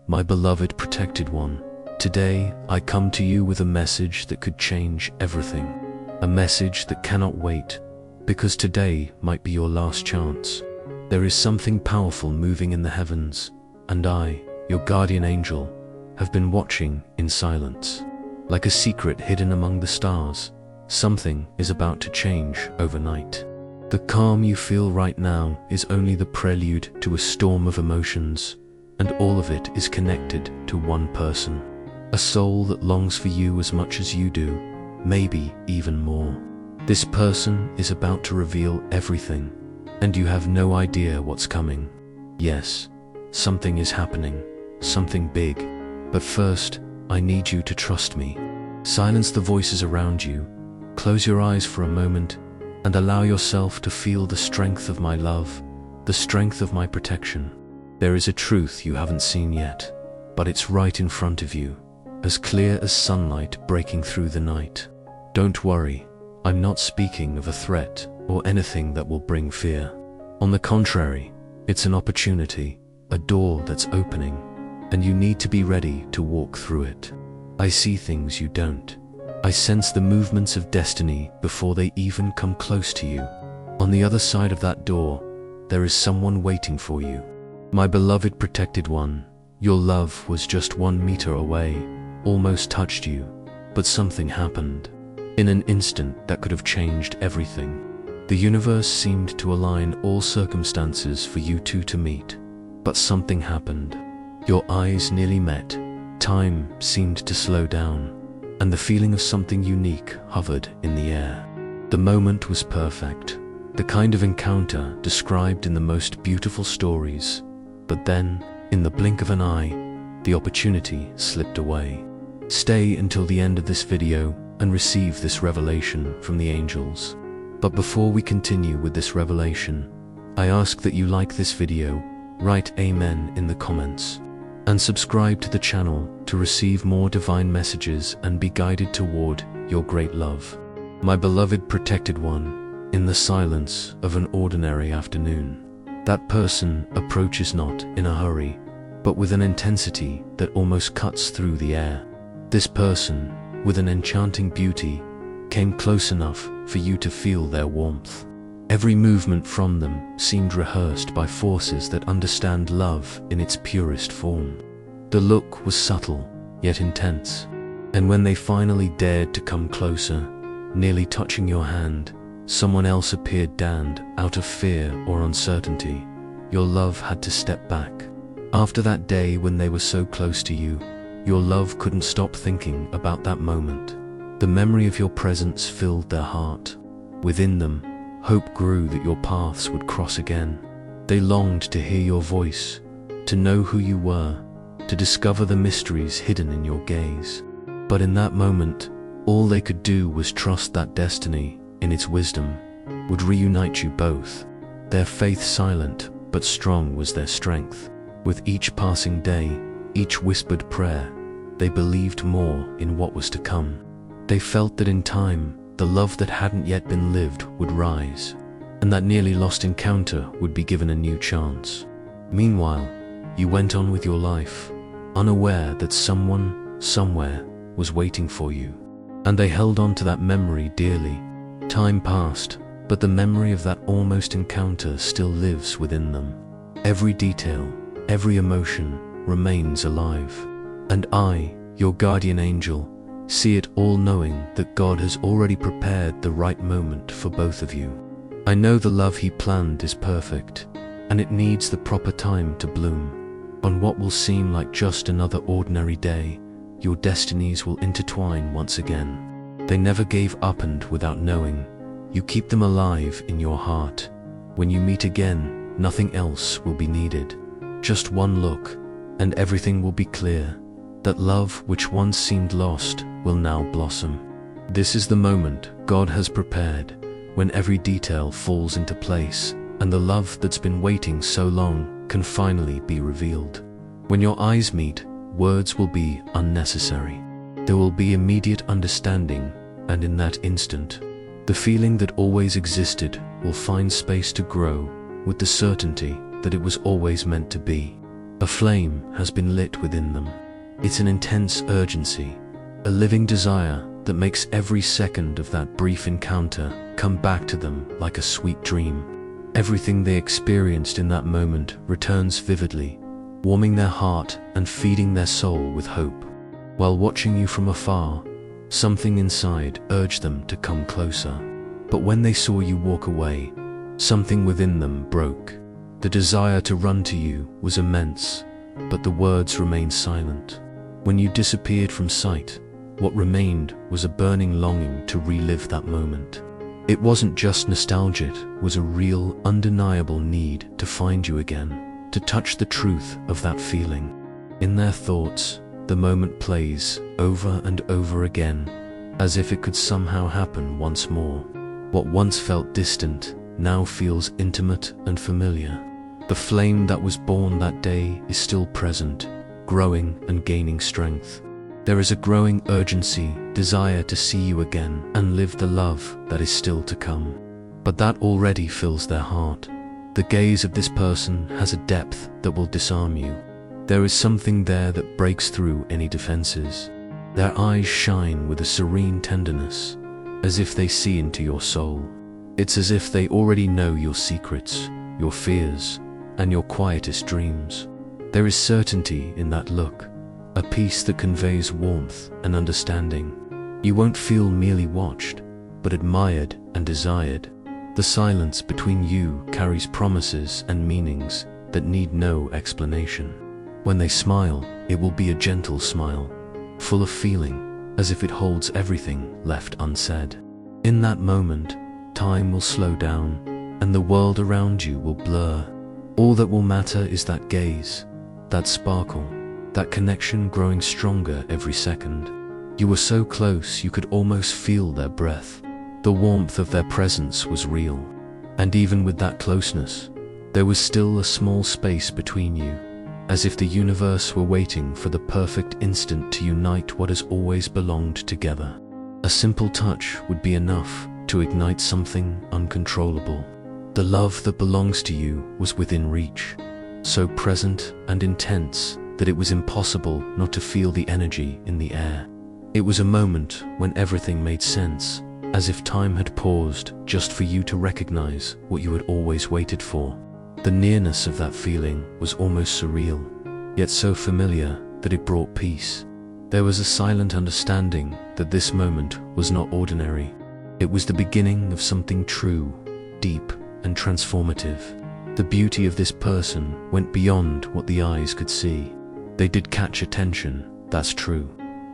My beloved protected one, today I come to you with a message that could change everything. A message that cannot wait, because today might be your last chance. There is something powerful moving in the heavens, and I, your guardian angel, have been watching in silence. Like a secret hidden among the stars, something is about to change overnight. The calm you feel right now is only the prelude to a storm of emotions, and all of it is connected to one person. A soul that longs for you as much as you do, maybe even more. This person is about to reveal everything, and you have no idea what's coming. Yes, something is happening, something big, but first, I need you to trust me. Silence the voices around you, close your eyes for a moment, and allow yourself to feel the strength of my love, the strength of my protection. There is a truth you haven't seen yet, but it's right in front of you, as clear as sunlight breaking through the night. Don't worry, I'm not speaking of a threat or anything that will bring fear. On the contrary, it's an opportunity, a door that's opening, and you need to be ready to walk through it. I see things you don't. I sense the movements of destiny before they even come close to you. On the other side of that door, there is someone waiting for you. My beloved protected one, your love was just 1 meter away, almost touched you, but something happened. In an instant that could have changed everything. The universe seemed to align all circumstances for you two to meet, but something happened. Your eyes nearly met, time seemed to slow down, and the feeling of something unique hovered in the air. The moment was perfect, the kind of encounter described in the most beautiful stories, but then, in the blink of an eye, the opportunity slipped away. Stay until the end of this video and receive this revelation from the angels. But before we continue with this revelation, I ask that you like this video, write Amen in the comments, and subscribe to the channel to receive more divine messages and be guided toward your great love. My beloved protected one, in the silence of an ordinary afternoon, that person approaches not in a hurry, but with an intensity that almost cuts through the air. This person, with an enchanting beauty, came close enough for you to feel their warmth. Every movement from them seemed rehearsed by forces that understand love in its purest form. The look was subtle, yet intense, and when they finally dared to come closer, nearly touching your hand, someone else appeared damned out of fear or uncertainty. Your love had to step back. After that day when they were so close to you, your love couldn't stop thinking about that moment. The memory of your presence filled their heart. Within them, hope grew that your paths would cross again. They longed to hear your voice, to know who you were, to discover the mysteries hidden in your gaze. But in that moment, all they could do was trust that destiny, in its wisdom, would reunite you both. Their faith silent, but strong was their strength. With each passing day, each whispered prayer, they believed more in what was to come. They felt that in time, the love that hadn't yet been lived would rise, and that nearly lost encounter would be given a new chance. Meanwhile, you went on with your life, unaware that someone, somewhere, was waiting for you. And they held on to that memory dearly. Time passed, but the memory of that almost encounter still lives within them. Every detail, every emotion remains alive. And I, your guardian angel, see it all, knowing that God has already prepared the right moment for both of you. I know the love He planned is perfect, and it needs the proper time to bloom. On what will seem like just another ordinary day, your destinies will intertwine once again. They never gave up, and without knowing, you keep them alive in your heart. When you meet again, nothing else will be needed. Just one look, and everything will be clear. That love which once seemed lost will now blossom. This is the moment God has prepared, when every detail falls into place, and the love that's been waiting so long can finally be revealed. When your eyes meet, words will be unnecessary. There will be immediate understanding, and in that instant, the feeling that always existed will find space to grow with the certainty that it was always meant to be. A flame has been lit within them. It's an intense urgency, a living desire that makes every second of that brief encounter come back to them like a sweet dream. Everything they experienced in that moment returns vividly, warming their heart and feeding their soul with hope. While watching you from afar, something inside urged them to come closer. But when they saw you walk away, something within them broke. The desire to run to you was immense, but the words remained silent. When you disappeared from sight, what remained was a burning longing to relive that moment. It wasn't just nostalgia, it was a real, undeniable need to find you again, to touch the truth of that feeling. In their thoughts, the moment plays over and over again, as if it could somehow happen once more. What once felt distant now feels intimate and familiar. The flame that was born that day is still present, growing and gaining strength. There is a growing urgency, desire to see you again and live the love that is still to come. But that already fills their heart. The gaze of this person has a depth that will disarm you. There is something there that breaks through any defenses. Their eyes shine with a serene tenderness, as if they see into your soul. It's as if they already know your secrets, your fears, and your quietest dreams. There is certainty in that look, a peace that conveys warmth and understanding. You won't feel merely watched, but admired and desired. The silence between you carries promises and meanings that need no explanation. When they smile, it will be a gentle smile, full of feeling, as if it holds everything left unsaid. In that moment, time will slow down, and the world around you will blur. All that will matter is that gaze, that sparkle, that connection growing stronger every second. You were so close you could almost feel their breath. The warmth of their presence was real. And even with that closeness, there was still a small space between you, as if the universe were waiting for the perfect instant to unite what has always belonged together. A simple touch would be enough to ignite something uncontrollable. The love that belongs to you was within reach, so present and intense that it was impossible not to feel the energy in the air. It was a moment when everything made sense, as if time had paused just for you to recognize what you had always waited for. The nearness of that feeling was almost surreal, yet so familiar that it brought peace. There was a silent understanding that this moment was not ordinary. It was the beginning of something true, deep, and transformative. The beauty of this person went beyond what the eyes could see. They did catch attention, that's true.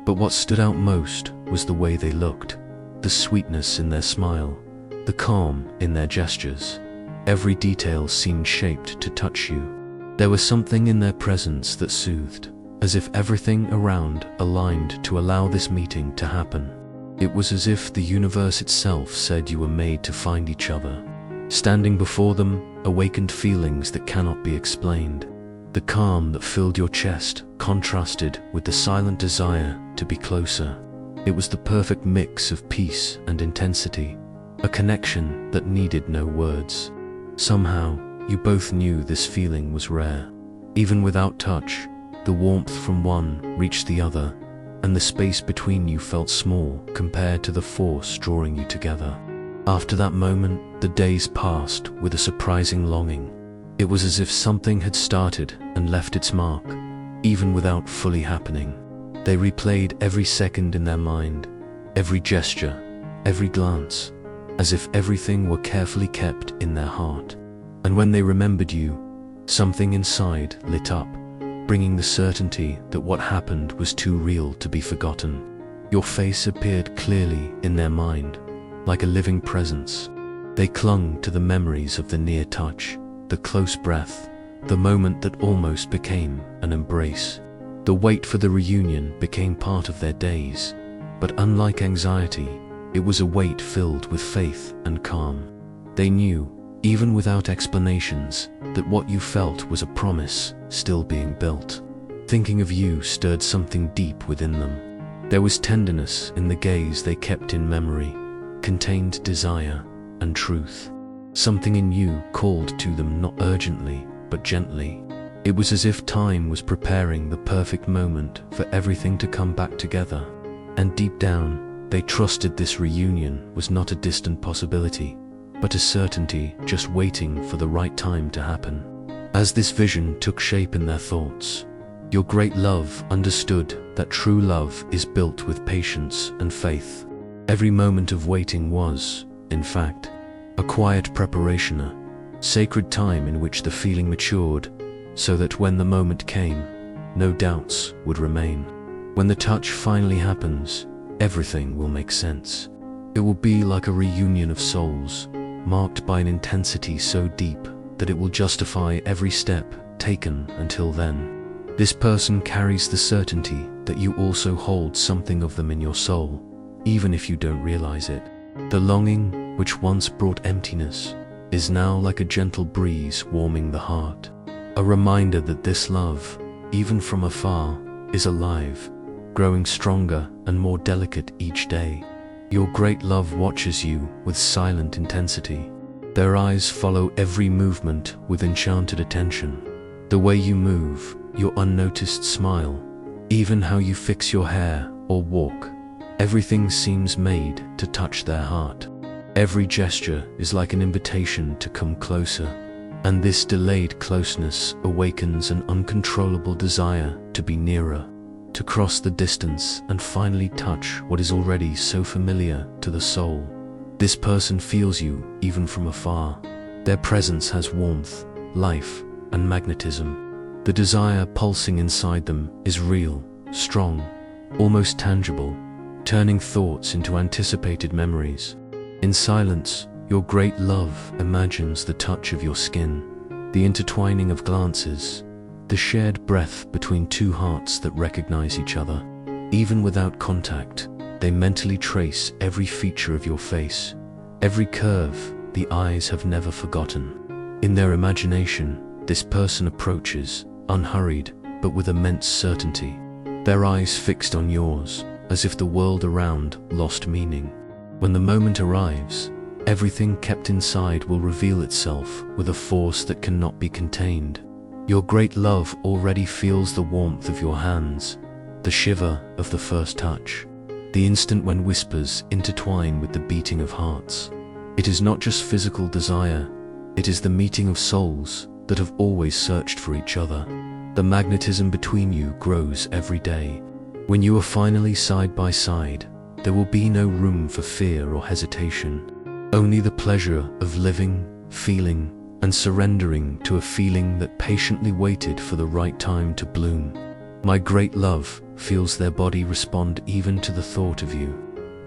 But what stood out most was the way they looked, the sweetness in their smile, the calm in their gestures. Every detail seemed shaped to touch you. There was something in their presence that soothed, as if everything around aligned to allow this meeting to happen. It was as if the universe itself said you were made to find each other. Standing before them awakened feelings that cannot be explained. The calm that filled your chest contrasted with the silent desire to be closer. It was the perfect mix of peace and intensity, a connection that needed no words. Somehow, you both knew this feeling was rare. Even without touch, the warmth from one reached the other, and the space between you felt small compared to the force drawing you together. After that moment, the days passed with a surprising longing. It was as if something had started and left its mark, even without fully happening. They replayed every second in their mind, every gesture, every glance, as if everything were carefully kept in their heart. And when they remembered you, something inside lit up, bringing the certainty that what happened was too real to be forgotten. Your face appeared clearly in their mind, like a living presence. They clung to the memories of the near touch, the close breath, the moment that almost became an embrace. The wait for the reunion became part of their days, but unlike anxiety, it was a wait filled with faith and calm. They knew, even without explanations, that what you felt was a promise still being built. Thinking of you stirred something deep within them. There was tenderness in the gaze they kept in memory, contained desire and truth. Something in you called to them not urgently, but gently. It was as if time was preparing the perfect moment for everything to come back together. And deep down, they trusted this reunion was not a distant possibility, but a certainty just waiting for the right time to happen. As this vision took shape in their thoughts, your great love understood that true love is built with patience and faith. Every moment of waiting was, in fact, a quiet preparation, a sacred time in which the feeling matured, so that when the moment came, no doubts would remain. When the touch finally happens, everything will make sense. It will be like a reunion of souls, marked by an intensity so deep that it will justify every step taken until then. This person carries the certainty that you also hold something of them in your soul, even if you don't realize it. The longing, which once brought emptiness, is now like a gentle breeze warming the heart. A reminder that this love, even from afar, is alive, growing stronger and more delicate each day. Your great love watches you with silent intensity. Their eyes follow every movement with enchanted attention. The way you move, your unnoticed smile, even how you fix your hair or walk, everything seems made to touch their heart. Every gesture is like an invitation to come closer, and this delayed closeness awakens an uncontrollable desire to be nearer, to cross the distance and finally touch what is already so familiar to the soul. This person feels you even from afar. Their presence has warmth, life, and magnetism. The desire pulsing inside them is real, strong, almost tangible, turning thoughts into anticipated memories. In silence, your great love imagines the touch of your skin, the intertwining of glances, the shared breath between two hearts that recognize each other. Even without contact, they mentally trace every feature of your face, every curve the eyes have never forgotten. In their imagination, this person approaches, unhurried, but with immense certainty, their eyes fixed on yours, as if the world around lost meaning. When the moment arrives, everything kept inside will reveal itself with a force that cannot be contained. Your great love already feels the warmth of your hands, the shiver of the first touch, the instant when whispers intertwine with the beating of hearts. It is not just physical desire, it is the meeting of souls that have always searched for each other. The magnetism between you grows every day. When you are finally side by side, there will be no room for fear or hesitation, only the pleasure of living, feeling, and surrendering to a feeling that patiently waited for the right time to bloom. My great love feels their body respond even to the thought of you.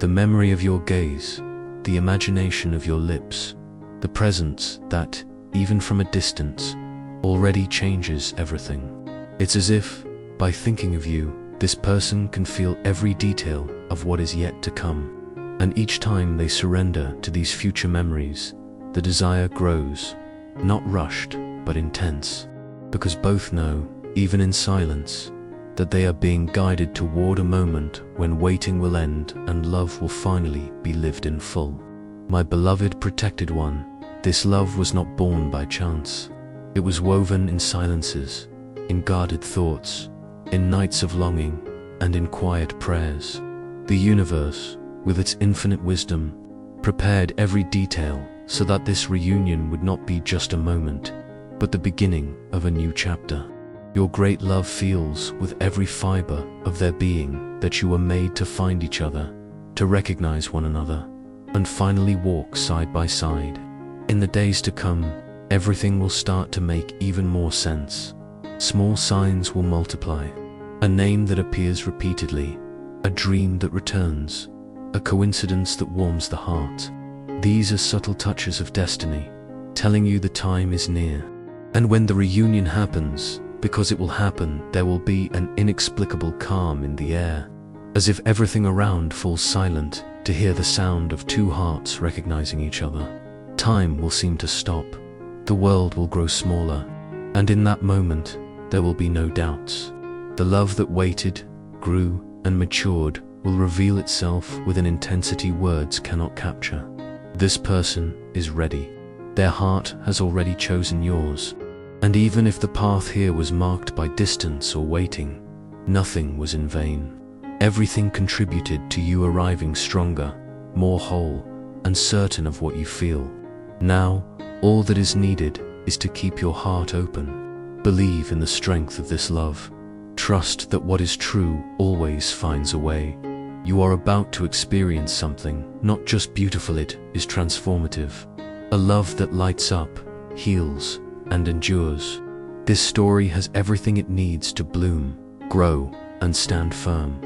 The memory of your gaze, the imagination of your lips, the presence that, even from a distance, already changes everything. It's as if, by thinking of you, this person can feel every detail of what is yet to come. And each time they surrender to these future memories, the desire grows, not rushed, but intense, because both know, even in silence, that they are being guided toward a moment when waiting will end and love will finally be lived in full. My beloved protected one, this love was not born by chance. It was woven in silences, in guarded thoughts, in nights of longing, and in quiet prayers. The universe, with its infinite wisdom, prepared every detail so that this reunion would not be just a moment, but the beginning of a new chapter. Your great love feels with every fiber of their being that you were made to find each other, to recognize one another, and finally walk side by side. In the days to come, everything will start to make even more sense. Small signs will multiply, a name that appears repeatedly, a dream that returns, a coincidence that warms the heart. These are subtle touches of destiny, telling you the time is near. And when the reunion happens, because it will happen, there will be an inexplicable calm in the air, as if everything around falls silent to hear the sound of two hearts recognizing each other. Time will seem to stop, the world will grow smaller, and in that moment, there will be no doubts. The love that waited, grew, and matured will reveal itself with an intensity words cannot capture. This person is ready. Their heart has already chosen yours. And even if the path here was marked by distance or waiting, nothing was in vain. Everything contributed to you arriving stronger, more whole, and certain of what you feel. Now, all that is needed is to keep your heart open. Believe in the strength of this love. Trust that what is true always finds a way. You are about to experience something not just beautiful, it is transformative. A love that lights up, heals, and endures. This story has everything it needs to bloom, grow, and stand firm.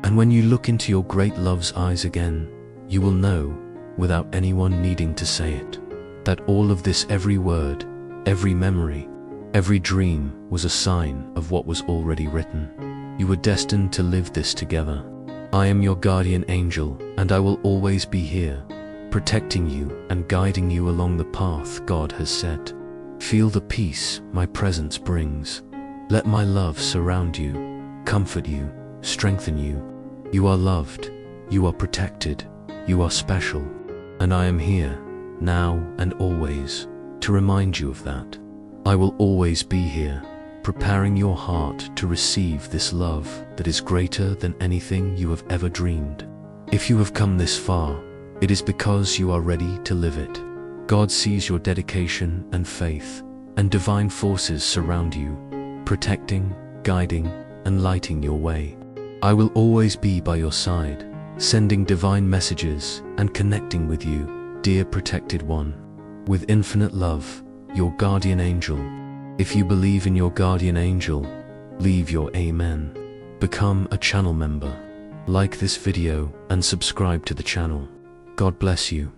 And when you look into your great love's eyes again, you will know, without anyone needing to say it, that all of this, every word, every memory, every dream, was a sign of what was already written. You were destined to live this together. I am your guardian angel, and I will always be here, protecting you and guiding you along the path God has set. Feel the peace my presence brings. Let my love surround you, comfort you, strengthen you. You are loved, you are protected, you are special, and I am here, now and always, to remind you of that. I will always be here, preparing your heart to receive this love that is greater than anything you have ever dreamed. If you have come this far, it is because you are ready to live it. God sees your dedication and faith, and divine forces surround you, protecting, guiding, and lighting your way. I will always be by your side, sending divine messages and connecting with you, dear protected one. With infinite love, your guardian angel. If you believe in your guardian angel, leave your amen. Become a channel member. Like this video and subscribe to the channel. God bless you.